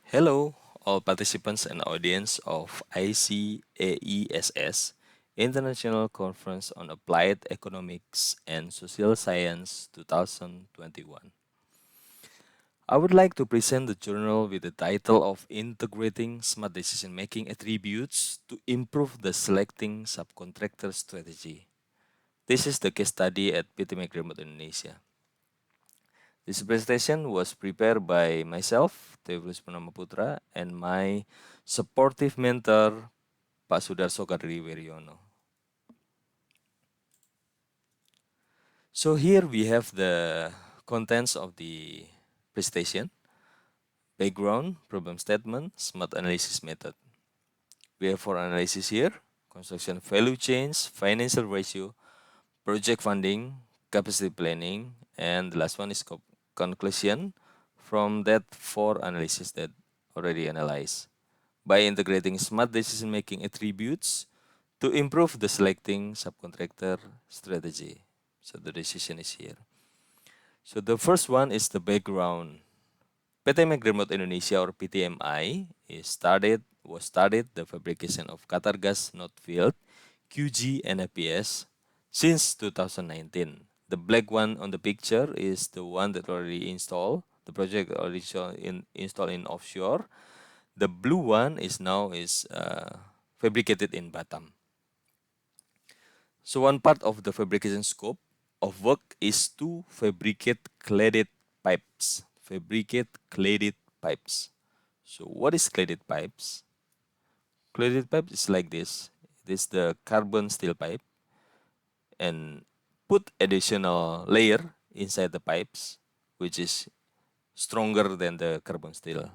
Hello, all participants and audience of ICAESS, International Conference on Applied Economics and Social Science 2021. I would like to present the journal with the title of Integrating Smart Decision Making Attributes to Improve the Selecting Subcontractor Strategy. This is the case study at PT McDermott Indonesia. This presentation was prepared by myself, Teofilus Purnamaputra, and my supportive mentor, Pak Sudarso Kadri Weryono. So here we have the contents of the presentation: background, problem statement, SMART analysis method. We have four analysis here: construction value change, financial ratio, project funding, capacity planning, and the last one is conclusion from that four analysis that already analyzed. By integrating smart decision-making attributes to improve the selecting subcontractor strategy. So the decision is here. So the first one is the background. PT McDermott Indonesia or PTMI was started the fabrication of Qatar Gas Node Field, QG and APS since 2019. The black one on the picture is the one that already installed. The project already installed in offshore. The blue one is now fabricated in Batam. So one part of the fabrication scope of work is to fabricate cladded pipes. Fabricate cladded pipes. So what is cladded pipes? Cladded pipe is like this. This is the carbon steel pipe, and put additional layer inside the pipes, which is stronger than the carbon steel.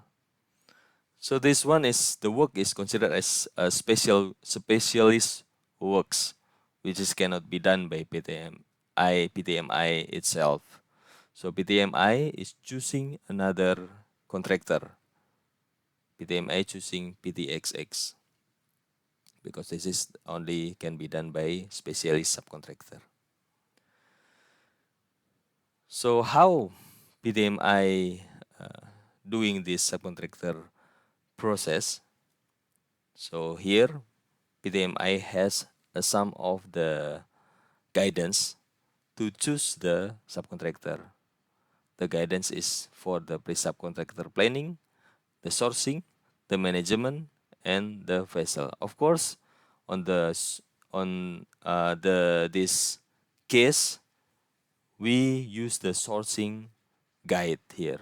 So this one is the work is considered as a specialist works, which is cannot be done by PTMI itself. So PTMI is choosing another contractor. PTMI choosing PTXX because this is only can be done by specialist subcontractor. So how PTMI doing this subcontractor process? So here PTMI has some of the guidance to choose the subcontractor. The guidance is for the pre-subcontractor planning, the sourcing, the management, and the vessel. Of course, on this case, we use the sourcing guide here.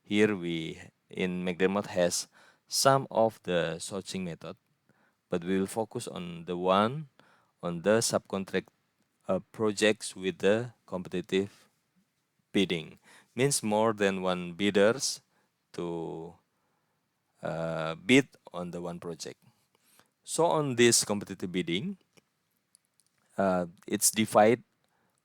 Here we in McDermott has some of the sourcing method, but we will focus on the one on the subcontract projects with the competitive bidding. Means more than one bidders to bid on the one project. So on this competitive bidding, it's divided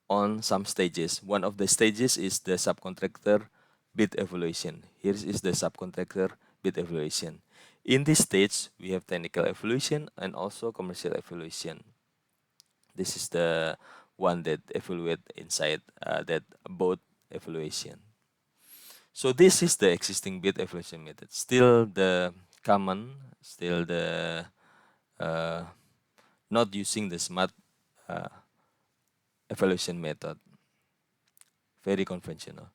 on some stages. One of the stages is the subcontractor bid evaluation. Here is the subcontractor bid evaluation. In this stage, we have technical evaluation and also commercial evaluation. This is the one that evaluate inside that both evaluation. So this is the existing bid evaluation method. Still the common, still the not using the smart evaluation method. Very conventional.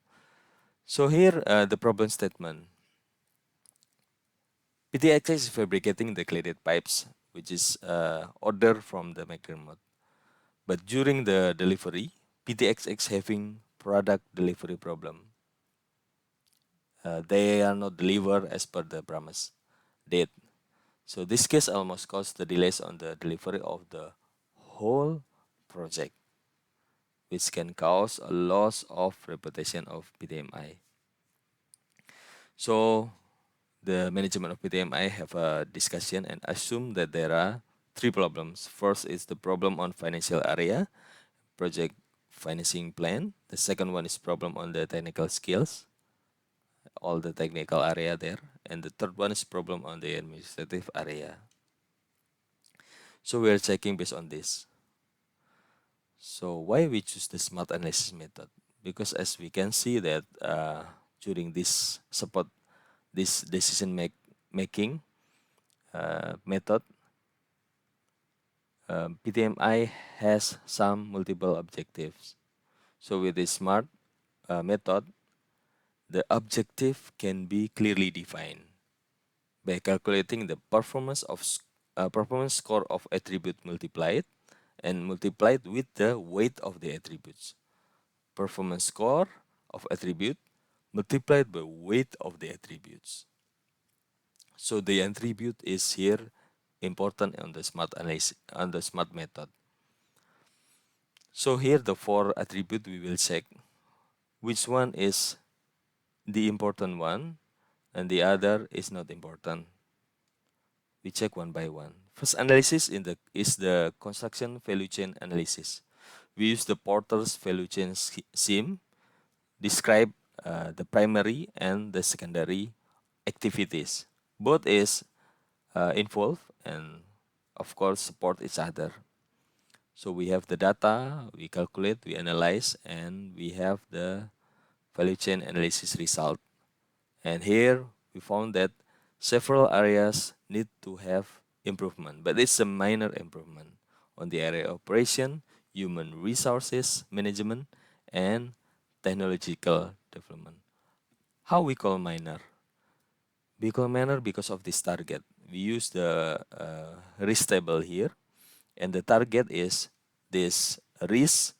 So here the problem statement. PTXX is fabricating the cladded pipes, which is order from the McDermott. But during the delivery, PTXX having product delivery problem. They are not delivered as per the promise date. So this case almost caused the delays on the delivery of the whole project, which can cause a loss of reputation of PTMI. So the management of PTMI have a discussion and assume that there are three problems. First is the problem on financial area, project financing plan. The second one is problem on the technical skills, all the technical area there. And the third one is problem on the administrative area. So we are checking based on this. So why we choose the smart analysis method? Because as we can see that during this support this decision making method, PTMI has some multiple objectives. So with this SMART method, the objective can be clearly defined by calculating the performance score of attribute multiplied with the weight of the attributes. Performance score of attribute multiplied by weight of the attributes. So the attribute is here important on the SMART analysis on the SMART method. So here the 4 attribute we will check which one is the important one and the other is not important. We check one by one. First analysis is the construction value chain analysis. We use the Porter's value chain scheme, describe the primary and the secondary activities. Both is involved and of course support each other. So we have the data, we calculate, we analyze, and we have the value chain analysis result. And here we found that several areas need to have improvement, but it's a minor improvement on the area of operation, human resources management, and technological development. How we call minor? We call minor because of this target. We use the risk table here, and the target is this risk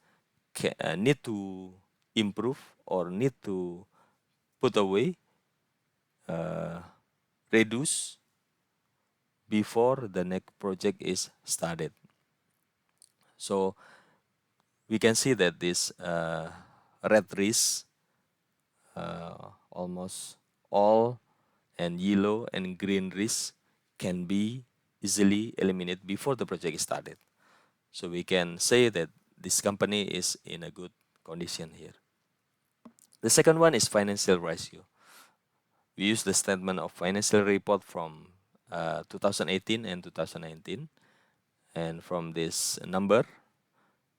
need to improve or need to put away, reduce before the next project is started. So we can see that this red risk, almost all, and yellow and green risk can be easily eliminated before the project is started. So we can say that this company is in a good condition here. The second one is financial ratio. We use the statement of financial report from 2018 and 2019. And from this number,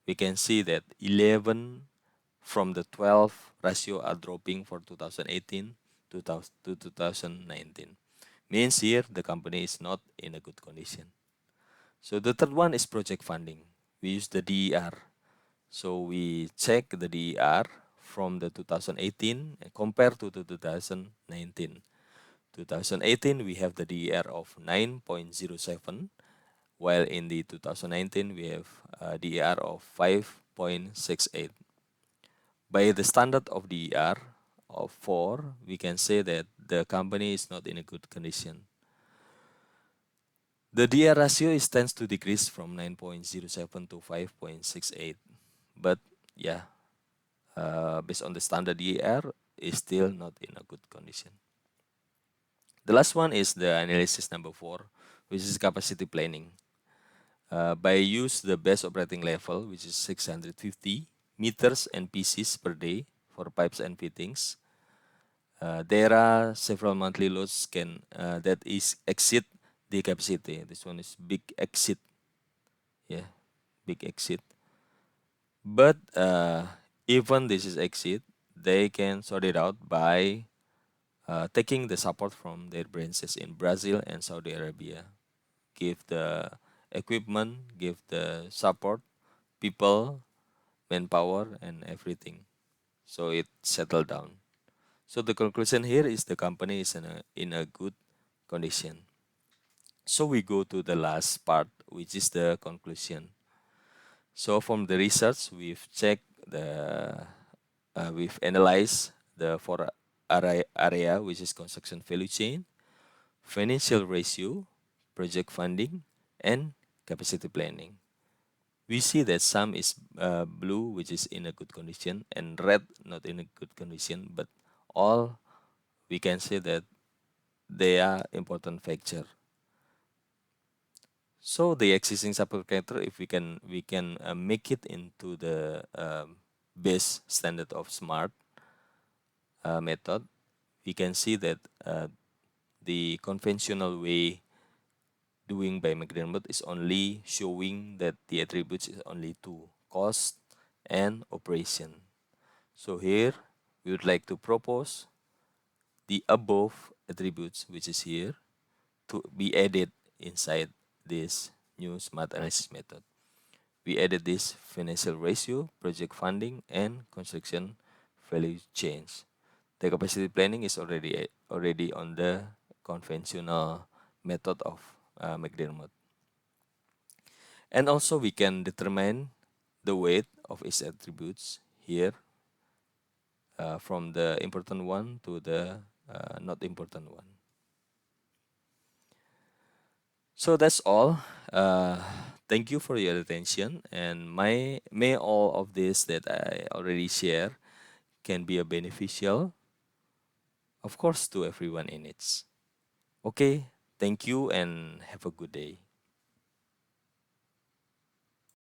we can see that 11 from the 12 ratio are dropping for 2018 to 2019. Means here the company is not in a good condition. So the third one is project funding. We use the DER. So we check the DER from the 2018 and compare to the 2019. 2018 we have the DER of 9.07, while in the 2019 we have a DER of 5.68. By the standard of DER of 4, we can say that the company is not in a good condition. The DER ratio tends to decrease from 9.07 to 5.68, but yeah, based on the standard DER, is still not in a good condition. The last one is the analysis number 4, which is capacity planning. By use the best operating level, which is 650 meters and pieces per day for pipes and fittings, there are several monthly loads that exceed the capacity. This one is big exceed, yeah, big exceed. But even this is exceed, they can sort it out by taking the support from their branches in Brazil and Saudi Arabia. Give the equipment, give the support, people, manpower, and everything. So it settled down. So the conclusion here is the company is in a good condition. So we go to the last part, which is the conclusion. So from the research, we've analyzed the 4 area, which is construction value chain, financial ratio, project funding, and capacity planning. We see that some is blue, which is in a good condition, and red, not in a good condition, but all we can say that they are important factor. So the existing subcontractor, if we can make it into the base standard of SMART method, we can see that the conventional way doing by McDermott is only showing that the attributes is only 2, cost and operation. So here we would like to propose the above attributes, which is here, to be added inside this new smart analysis method. We added this financial ratio, project funding, and construction value change. The capacity planning is already on the conventional method of McDermott. And also we can determine the weight of its attributes here from the important one to the not important one. So that's all. Thank you for your attention, and may all of this that I already share can be a beneficial, of course, to everyone in it. Okay, thank you and have a good day.